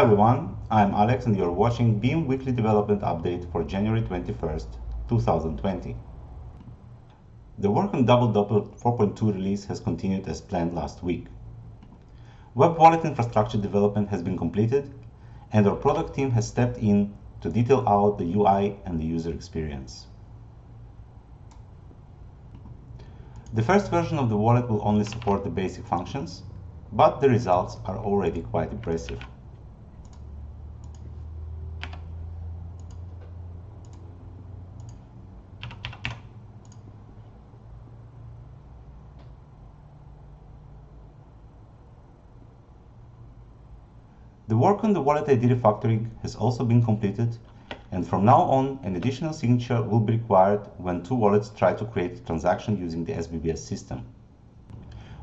Hi everyone, I'm Alex and you're watching Beam Weekly Development Update for January 21st, 2020. The work on Double 4.2 release has continued as planned last week. Web wallet infrastructure development has been completed and our product team has stepped in to detail out the UI and the user experience. The first version of the wallet will only support the basic functions, but the results are already quite impressive. The work on the wallet ID refactoring has also been completed, and from now on an additional signature will be required when two wallets try to create a transaction using the SBBS system.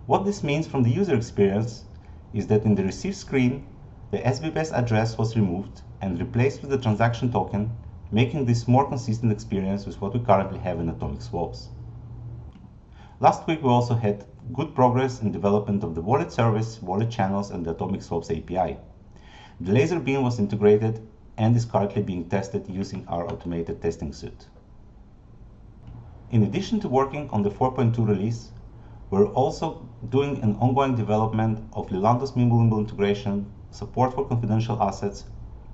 What this means from the user experience is that in the receive screen, the SBBS address was removed and replaced with the transaction token, making this more consistent experience with what we currently have in atomic swaps. Last week we also had good progress in development of the wallet service, wallet channels, and the atomic swaps API. The laser beam was integrated and is currently being tested using our automated testing suite. In addition to working on the 4.2 release, we're also doing an ongoing development of Lilando's Mimble integration, support for confidential assets.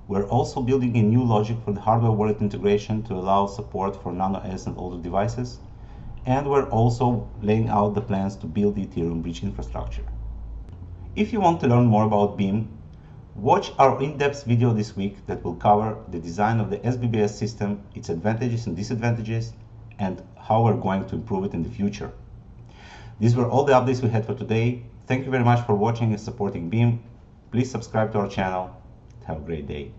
We're also building a new logic for the hardware wallet integration to allow support for Nano S and older devices. And we're also laying out the plans to build the Ethereum bridge infrastructure. If you want to learn more about Beam, watch our in-depth video this week that will cover the design of the SBBS system, its advantages and disadvantages, and how we're going to improve it in the future. These were all the updates we had for today. Thank you very much for watching and supporting Beam. Please subscribe to our channel. Have a great day.